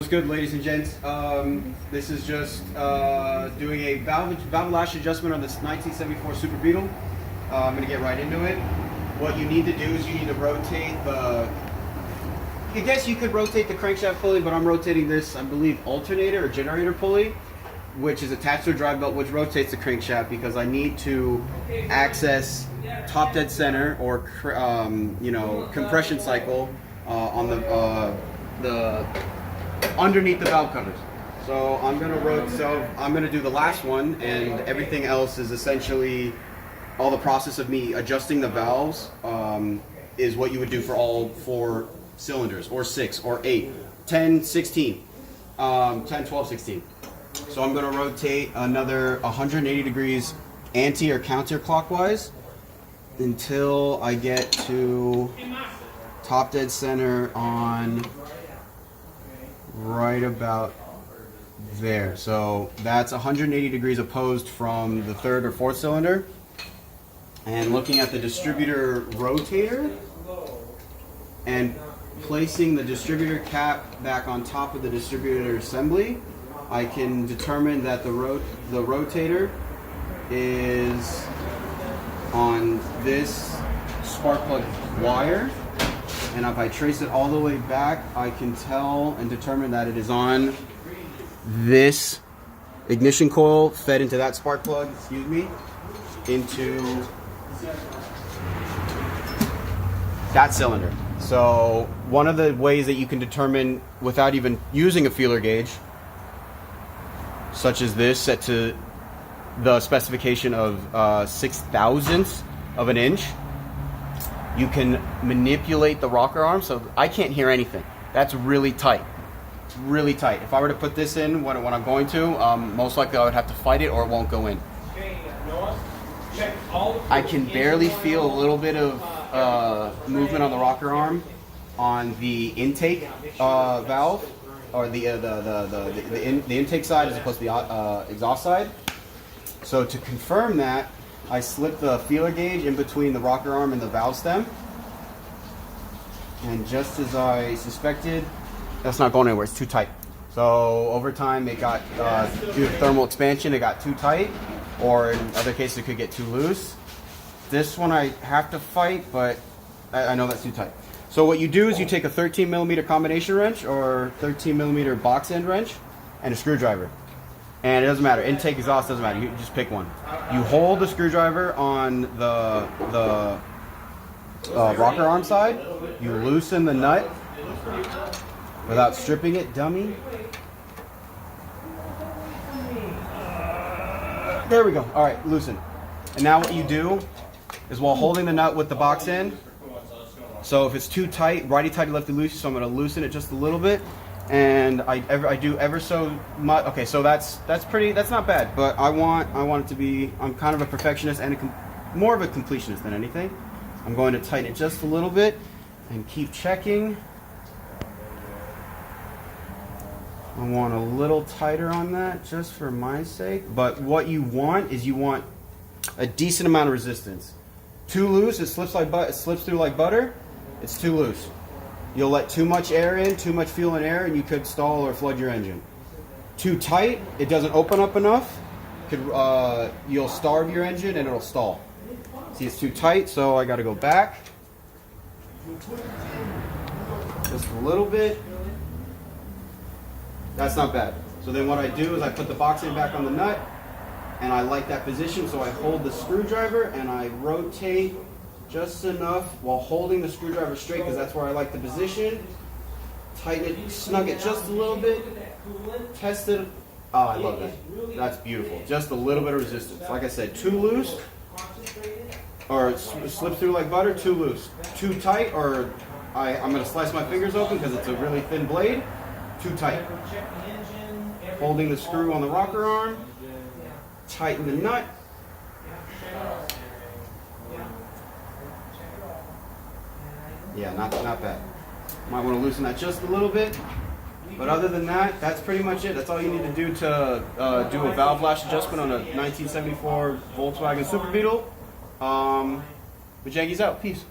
What's good, ladies and gents? This is just doing a valve lash adjustment on this 1974 Super Beetle. I'm going to get right into it. What you need to do is you need to rotate the... I guess you could rotate the crankshaft pulley, but I'm rotating this, I believe, alternator or generator pulley, which is attached to a drive belt, which rotates the crankshaft because I need to access top dead center or compression cycle on the underneath the valve covers. So I'm gonna do the last one, and everything else is essentially all the process of me adjusting the valves is what you would do for all 4 cylinders, or 6, or 8, 10, 16, 10, 12, 16. So I'm gonna rotate another 180 degrees anti or counterclockwise until I get to top dead center on right about there. So that's 180 degrees opposed from the 3rd or 4th cylinder. And looking at the distributor rotator and placing the distributor cap back on top of the distributor assembly, I can determine that the rotator is on this spark plug wire. And if I trace it all the way back, I can tell and determine that it is on this ignition coil fed into that spark plug, into that cylinder. So one of the ways that you can determine without even using a feeler gauge, such as this, set to the specification of 6/1000ths of an inch, you can manipulate the rocker arm. So I can't hear anything. That's really tight. It's really tight. If I were to put this in when I'm going to, most likely I would have to fight it or it won't go in. I can barely feel a little bit of movement on the rocker arm on the intake valve, or the intake side as opposed to the exhaust side. So to confirm that, I slip the feeler gauge in between the rocker arm and the valve stem. And just as I suspected, that's not going anywhere, it's too tight. So over time it got, due to thermal expansion, it got too tight, or in other cases it could get too loose. This one I have to fight, but I know that's too tight. So what you do is you take a 13mm combination wrench or 13mm box end wrench and a screwdriver. And it doesn't matter, intake, exhaust, doesn't matter, you just pick one. You hold the screwdriver on the rocker arm side, you loosen the nut without stripping it, dummy. There we go, all right, loosen. And now what you do is, while holding the nut with the box end, so if it's too tight, righty tighty, lefty loosey, so I'm gonna loosen it just a little bit. And I do ever so much. Okay, so that's not bad, but I want it to be, I'm kind of a perfectionist and more of a completionist than anything. I'm going to tighten it just a little bit and keep checking. I want a little tighter on that just for my sake, but what you want is you want a decent amount of resistance. Too loose, it slips through like butter. It's too loose. You'll let too much air in, too much fuel and air, and you could stall or flood your engine. Too tight, it doesn't open up enough. You'll starve your engine and it'll stall. See, it's too tight, so I got to go back just a little bit. That's not bad. So then what I do is I put the box end back on the nut, and I like that position, so I hold the screwdriver and I rotate just enough while holding the screwdriver straight, because that's where I like the position. Tighten it, snug it just a little bit, test it. Oh, I love that. That's beautiful. Just a little bit of resistance. Like I said, too loose, or it slips through like butter. Too loose. Too tight, or I'm going to slice my fingers open because it's a really thin blade. Too tight. Holding the screw on the rocker arm, tighten the nut. Yeah, not bad. Might want to loosen that just a little bit. But other than that, that's pretty much it. That's all you need to do to do a valve lash adjustment on a 1974 Volkswagen Super Beetle. But Yankees out. Peace.